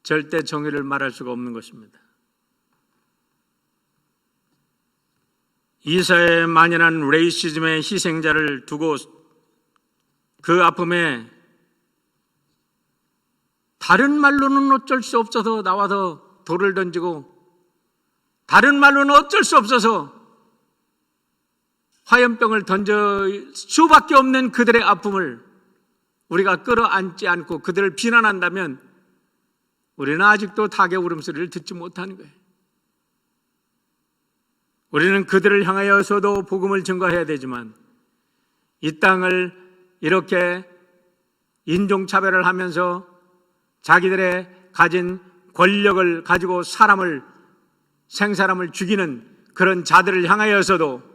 절대 정의를 말할 수가 없는 것입니다. 이 사회에 만연한 레이시즘의 희생자를 두고 그 아픔에 다른 말로는 어쩔 수 없어서 나와서 돌을 던지고 다른 말로는 어쩔 수 없어서 화염병을 던져 수밖에 없는 그들의 아픔을 우리가 끌어안지 않고 그들을 비난한다면 우리는 아직도 닭의 울음소리를 듣지 못하는 거예요. 우리는 그들을 향하여서도 복음을 증거해야 되지만 이 땅을 이렇게 인종차별을 하면서 자기들의 가진 권력을 가지고 생사람을 죽이는 그런 자들을 향하여서도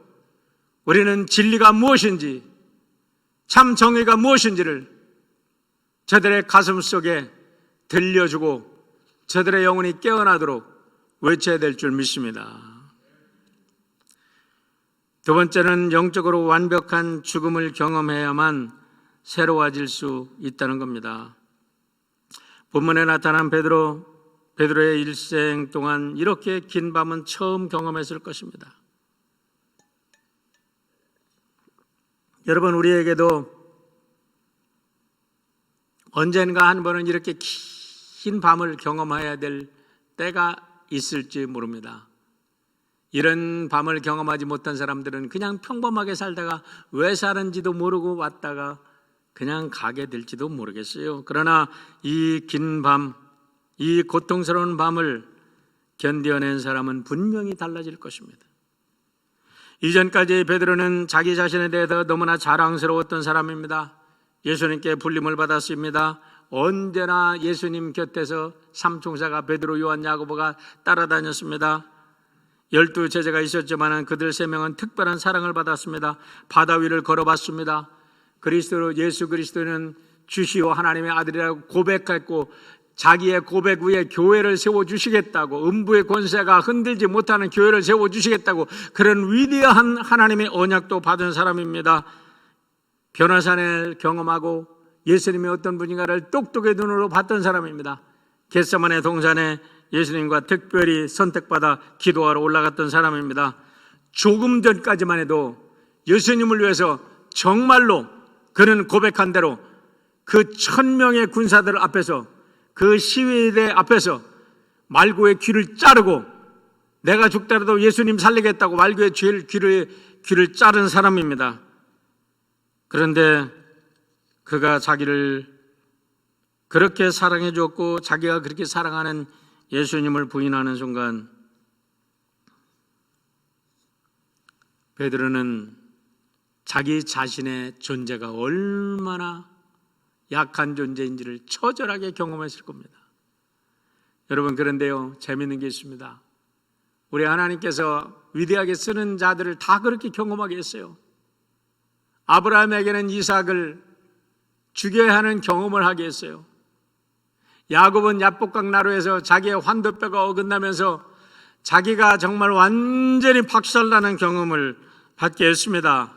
우리는 진리가 무엇인지, 참 정의가 무엇인지를 저들의 가슴 속에 들려주고 저들의 영혼이 깨어나도록 외쳐야 될 줄 믿습니다. 두 번째는 영적으로 완벽한 죽음을 경험해야만 새로워질 수 있다는 겁니다. 본문에 나타난 베드로의 일생 동안 이렇게 긴 밤은 처음 경험했을 것입니다. 여러분, 우리에게도 언젠가 한 번은 이렇게 긴 밤을 경험해야 될 때가 있을지 모릅니다. 이런 밤을 경험하지 못한 사람들은 그냥 평범하게 살다가 왜 사는지도 모르고 왔다가 그냥 가게 될지도 모르겠어요. 그러나 이 긴 밤, 이 고통스러운 밤을 견뎌낸 사람은 분명히 달라질 것입니다. 이전까지 베드로는 자기 자신에 대해서 너무나 자랑스러웠던 사람입니다. 예수님께 불림을 받았습니다. 언제나 예수님 곁에서 삼총사가 베드로, 요한, 야고보가 따라다녔습니다. 12 제자가 있었지만 그들 3명은 특별한 사랑을 받았습니다. 바다 위를 걸어봤습니다. 예수 그리스도는 주시오 하나님의 아들이라고 고백했고 자기의 고백 위에 교회를 세워주시겠다고, 음부의 권세가 흔들지 못하는 교회를 세워주시겠다고 그런 위대한 하나님의 언약도 받은 사람입니다. 변화산을 경험하고 예수님이 어떤 분인가를 똑똑의 눈으로 봤던 사람입니다. 겟세마네 동산에 예수님과 특별히 선택받아 기도하러 올라갔던 사람입니다. 조금 전까지만 해도 예수님을 위해서 정말로 그는 고백한 대로 그 1000명의 군사들 앞에서, 그 시위대 앞에서 말고의 귀를 자르고 내가 죽더라도 예수님 살리겠다고 말고의 귀를 자른 사람입니다. 그런데 그가 자기를 그렇게 사랑해 주었고 자기가 그렇게 사랑하는 예수님을 부인하는 순간 베드로는 자기 자신의 존재가 얼마나 약한 존재인지를 처절하게 경험했을 겁니다. 여러분, 그런데요, 재미있는 게 있습니다. 우리 하나님께서 위대하게 쓰는 자들을 다 그렇게 경험하게 했어요. 아브라함에게는 이삭을 죽여야 하는 경험을 하게 했어요. 야곱은 야복강 나루에서 자기의 환도뼈가 어긋나면서 자기가 정말 완전히 박살나는 경험을 받게 했습니다.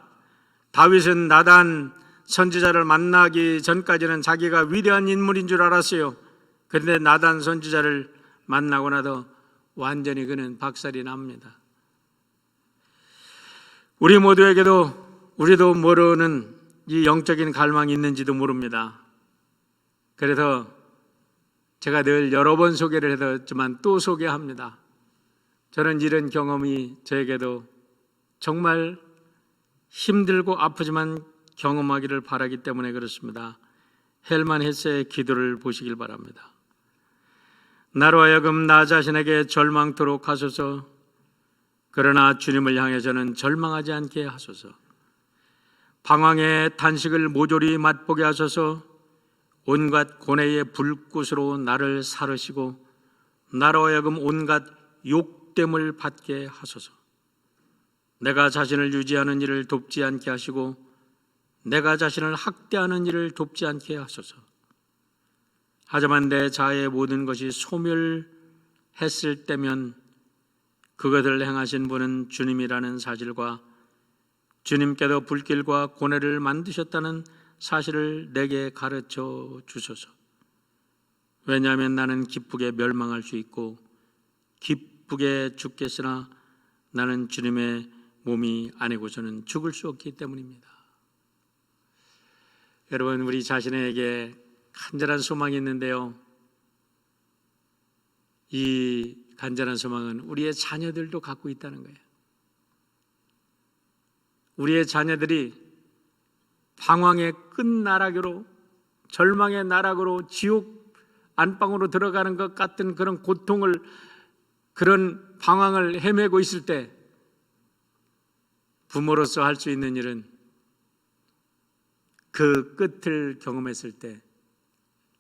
다윗은 나단 선지자를 만나기 전까지는 자기가 위대한 인물인 줄 알았어요. 그런데 나단 선지자를 만나고 나서 완전히 그는 박살이 납니다. 우리도 모르는 이 영적인 갈망이 있는지도 모릅니다. 그래서 제가 늘 여러 번 소개를 해뒀지만 또 소개합니다. 저는 이런 경험이 저에게도 정말 힘들고 아프지만 경험하기를 바라기 때문에 그렇습니다. 헬만 헤세의 기도를 보시길 바랍니다. 나로 하여금 나 자신에게 절망토록 하소서. 그러나 주님을 향해 저는 절망하지 않게 하소서. 방황의 탄식을 모조리 맛보게 하소서. 온갖 고뇌의 불꽃으로 나를 사르시고 나로 하여금 온갖 욕됨을 받게 하소서. 내가 자신을 유지하는 일을 돕지 않게 하시고 내가 자신을 학대하는 일을 돕지 않게 하소서. 하지만 내 자아의 모든 것이 소멸했을 때면 그것을 행하신 분은 주님이라는 사실과 주님께서 불길과 고뇌를 만드셨다는 사실을 내게 가르쳐 주소서. 왜냐하면 나는 기쁘게 멸망할 수 있고 기쁘게 죽겠으나 나는 주님의 몸이 아니고서는 죽을 수 없기 때문입니다. 여러분, 우리 자신에게 간절한 소망이 있는데요, 이 간절한 소망은 우리의 자녀들도 갖고 있다는 거예요. 우리의 자녀들이 방황의 끝나락으로, 절망의 나락으로, 지옥 안방으로 들어가는 것 같은 그런 고통을, 그런 방황을 헤매고 있을 때 부모로서 할 수 있는 일은 그 끝을 경험했을 때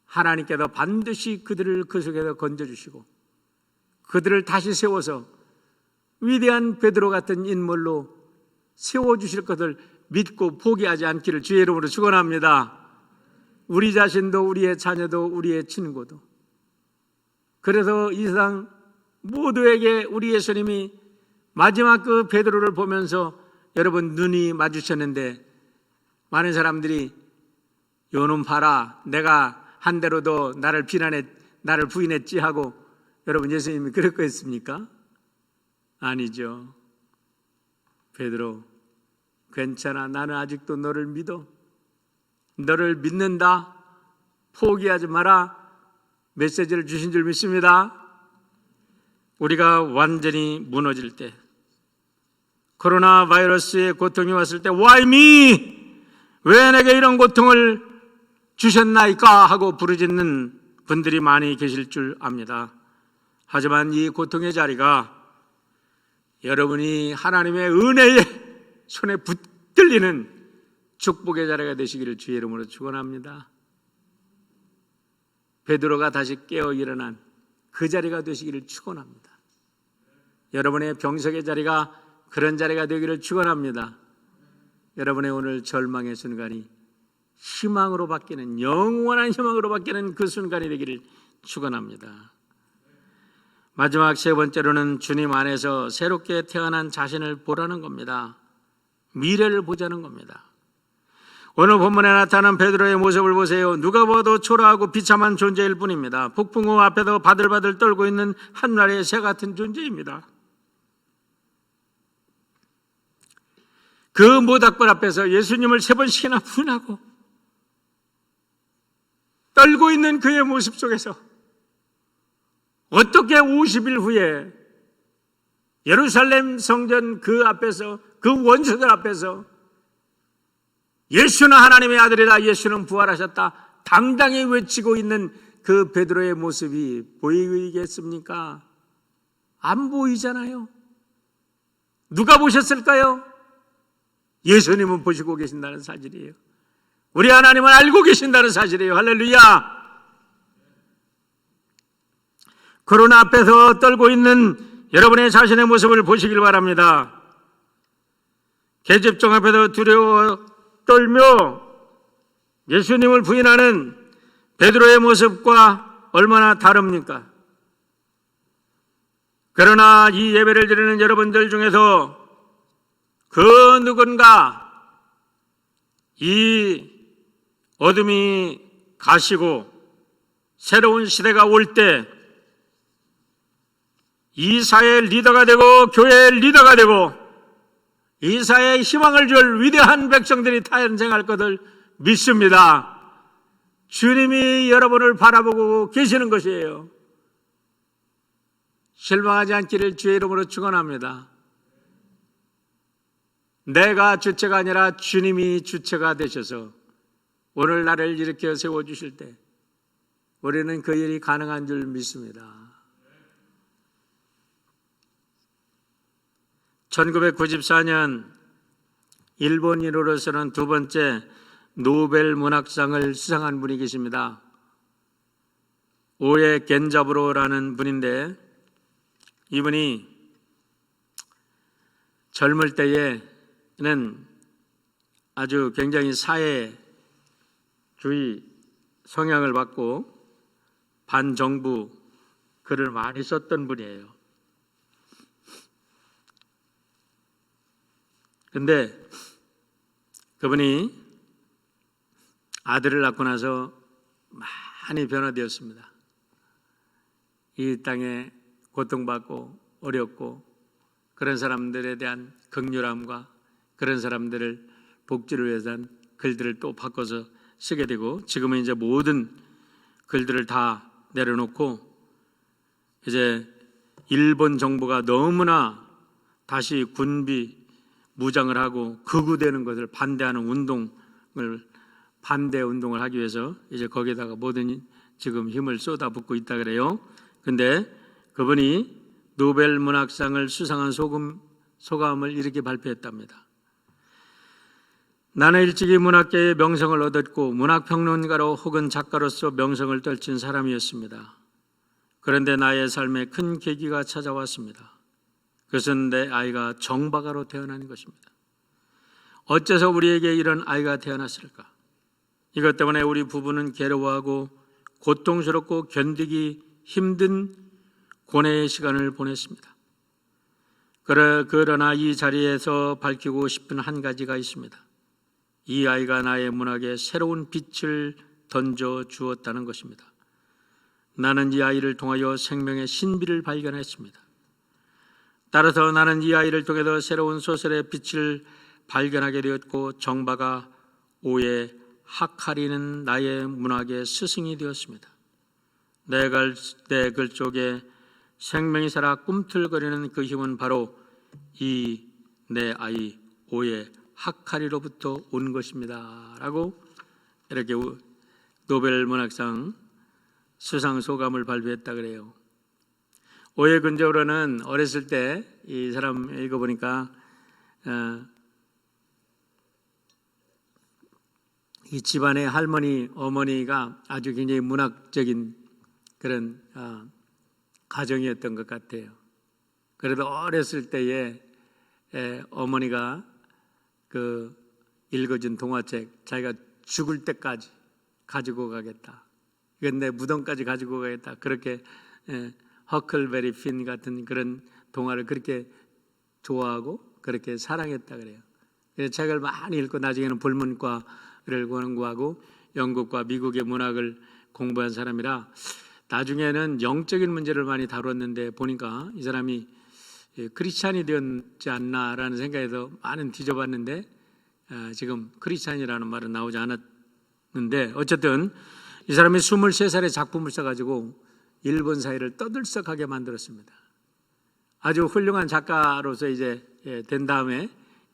하나님께서 반드시 그들을 그 속에서 건져주시고 그들을 다시 세워서 위대한 베드로 같은 인물로 세워주실 것을 믿고 포기하지 않기를 주의 이름으로 축원합니다. 우리 자신도 우리의 자녀도 우리의 친구도. 그래서 이 세상 모두에게 우리 예수님이 마지막 그 베드로를 보면서 여러분 눈이 마주쳤는데 많은 사람들이 요놈 봐라, 내가 한 대로도 나를 부인했지 하고, 여러분 예수님이 그럴 거였습니까? 아니죠. 베드로, 괜찮아, 나는 아직도 너를 믿어. 너를 믿는다. 포기하지 마라. 메시지를 주신 줄 믿습니다. 우리가 완전히 무너질 때, 코로나 바이러스의 고통이 왔을 때 Why me? 왜 내게 이런 고통을 주셨나이까? 하고 부르짖는 분들이 많이 계실 줄 압니다. 하지만 이 고통의 자리가 여러분이 하나님의 은혜의 손에 붙들리는 축복의 자리가 되시기를 주의 이름으로 축원합니다. 베드로가 다시 깨어 일어난 그 자리가 되시기를 축원합니다. 여러분의 병석의 자리가 그런 자리가 되기를 축원합니다. 여러분의 오늘 절망의 순간이 희망으로 바뀌는, 영원한 희망으로 바뀌는 그 순간이 되기를 축원합니다. 마지막 세 번째로는 주님 안에서 새롭게 태어난 자신을 보라는 겁니다. 미래를 보자는 겁니다. 오늘 본문에 나타난 베드로의 모습을 보세요. 누가 봐도 초라하고 비참한 존재일 뿐입니다. 폭풍우 앞에서 바들바들 떨고 있는 한나라의 새 같은 존재입니다. 그 모닥불 앞에서 예수님을 3번씩이나 부인하고 떨고 있는 그의 모습 속에서 어떻게 50일 후에 예루살렘 성전 그 앞에서, 그 원수들 앞에서 예수는 하나님의 아들이다, 예수는 부활하셨다 당당히 외치고 있는 그 베드로의 모습이 보이겠습니까? 안 보이잖아요. 누가 보셨을까요? 예수님은 보시고 계신다는 사실이에요. 우리 하나님은 알고 계신다는 사실이에요. 할렐루야. 코로나 앞에서 떨고 있는 여러분의 자신의 모습을 보시길 바랍니다. 계집종 앞에서 두려워 떨며 예수님을 부인하는 베드로의 모습과 얼마나 다릅니까? 그러나 이 예배를 드리는 여러분들 중에서 그 누군가 이 어둠이 가시고 새로운 시대가 올 때 이 사회의 리더가 되고 교회의 리더가 되고 이 사회에 희망을 줄 위대한 백성들이 탄생할 것을 믿습니다. 주님이 여러분을 바라보고 계시는 것이에요. 실망하지 않기를 주의 이름으로 축원합니다. 내가 주체가 아니라 주님이 주체가 되셔서 오늘 나를 일으켜 세워주실 때 우리는 그 일이 가능한 줄 믿습니다. 1994년 일본인으로서는 두 번째 노벨 문학상을 수상한 분이 계십니다. 오에 겐자부로라는 분인데 이분이 젊을 때에는 아주 굉장히 사회주의 성향을 받고 반정부 글을 많이 썼던 분이에요. 그런데 그분이 아들을 낳고 나서 많이 변화되었습니다. 이 땅에 고통받고 어렵고 그런 사람들에 대한 긍휼함과 그런 사람들을 복지를 위해서 한 글들을 또 바꿔서 쓰게 되고 지금은 이제 모든 글들을 다 내려놓고 이제 일본 정부가 너무나 다시 군비 무장을 하고 극우되는 것을 반대하는 반대 운동을 하기 위해서 이제 거기에다가 모든 지금 힘을 쏟아붓고 있다 그래요. 근데 그분이 노벨 문학상을 수상한 소감을 이렇게 발표했답니다. 나는 일찍이 문학계의 명성을 얻었고 문학평론가로 혹은 작가로서 명성을 떨친 사람이었습니다. 그런데 나의 삶에 큰 계기가 찾아왔습니다. 그것은 내 아이가 정박아로 태어난 것입니다. 어째서 우리에게 이런 아이가 태어났을까? 이것 때문에 우리 부부는 괴로워하고 고통스럽고 견디기 힘든 고뇌의 시간을 보냈습니다. 그러나 이 자리에서 밝히고 싶은 한 가지가 있습니다. 이 아이가 나의 문학에 새로운 빛을 던져 주었다는 것입니다. 나는 이 아이를 통하여 생명의 신비를 발견했습니다. 따라서 나는 이 아이를 통해서 새로운 소설의 빛을 발견하게 되었고 정박아 오의 하카리는 나의 문학의 스승이 되었습니다. 내 글 속에 생명이 살아 꿈틀거리는 그 힘은 바로 이 내 아이 오의 하카리로부터 온 것입니다. 라고 이렇게 노벨 문학상 수상 소감을 발표했다 그래요. 오에 근저로는 어렸을 때 이 사람 읽어보니까 이 집안의 할머니, 어머니가 아주 굉장히 문학적인 그런 가정이었던 것 같아요. 그래도 어렸을 때에 어머니가 그 읽어준 동화책 자기가 죽을 때까지 가지고 가겠다. 이건 내 무덤까지 가지고 가겠다. 그렇게 허클베리 핀 같은 그런 동화를 그렇게 좋아하고 그렇게 사랑했다 그래요. 그래서 책을 많이 읽고 나중에는 불문과를 공부하고 영국과 미국의 문학을 공부한 사람이라 나중에는 영적인 문제를 많이 다뤘는데 보니까 이 사람이 크리스찬이 되었지 않나라는 생각에서 많은 뒤져봤는데 지금 크리스찬이라는 말은 나오지 않았는데 어쨌든 이 사람이 23살에 작품을 써가지고 일본 사회를 떠들썩하게 만들었습니다. 아주 훌륭한 작가로서 이제 된 다음에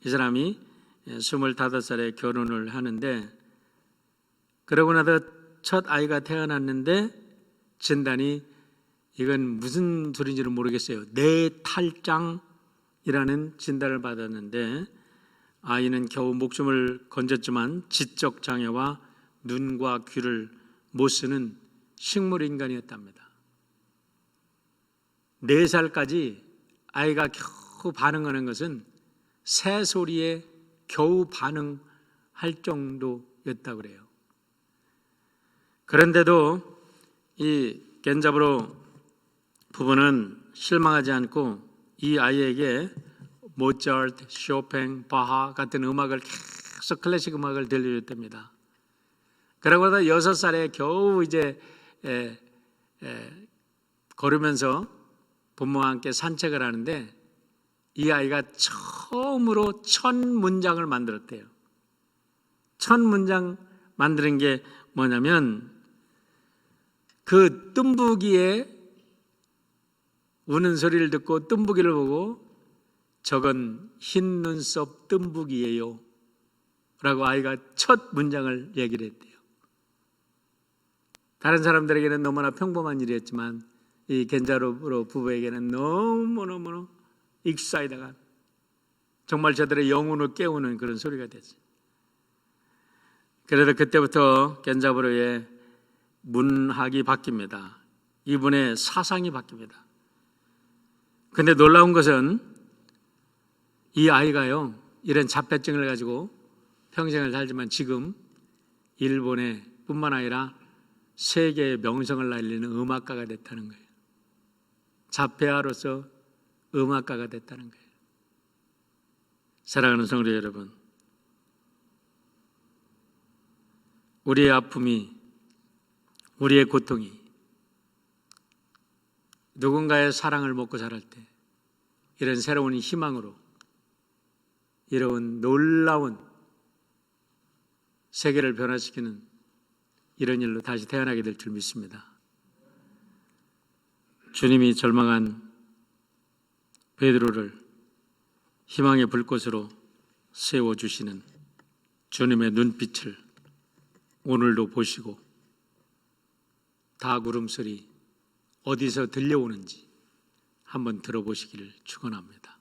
이 사람이 25살에 결혼을 하는데 그러고 나서 첫 아이가 태어났는데 진단이 이건 무슨 소리인지는 모르겠어요. 뇌탈장이라는 진단을 받았는데 아이는 겨우 목숨을 건졌지만 지적 장애와 눈과 귀를 못 쓰는 식물인간이었답니다. 4살까지 아이가 겨우 반응하는 것은 새 소리에 겨우 반응할 정도였다고 그래요. 그런데도 이 겐자브로 부부는 실망하지 않고 이 아이에게 모차르트, 쇼팽, 바하 같은 음악을 계속 클래식 음악을 들려줬답니다. 그러고 나서 6살에 겨우 이제 걸으면서 부모와 함께 산책을 하는데 이 아이가 처음으로 1000문장을 만들었대요. 1000문장 만드는 게 뭐냐면 그 뜸부기에 우는 소리를 듣고 뜸부기를 보고 저건 흰 눈썹 뜸부기예요 라고 아이가 첫 문장을 얘기를 했대요. 다른 사람들에게는 너무나 평범한 일이었지만 이 겐자브로 부부에게는 너무너무 익사이드한 정말 저들의 영혼을 깨우는 그런 소리가 됐어요. 그래서 그때부터 겐자브로의 문학이 바뀝니다. 이분의 사상이 바뀝니다. 근데 놀라운 것은 이 아이가요, 이런 자폐증을 가지고 평생을 살지만 지금 일본에 뿐만 아니라 세계의 명성을 날리는 음악가가 됐다는 거예요. 자폐아로서 음악가가 됐다는 거예요. 사랑하는 성도 여러분, 우리의 아픔이, 우리의 고통이 누군가의 사랑을 먹고 자랄 때 이런 새로운 희망으로 이런 놀라운 세계를 변화시키는 이런 일로 다시 태어나게 될 줄 믿습니다. 주님이 절망한 베드로를 희망의 불꽃으로 세워주시는 주님의 눈빛을 오늘도 보시고 닭 울음소리 어디서 들려오는지 한번 들어보시기를 축원합니다.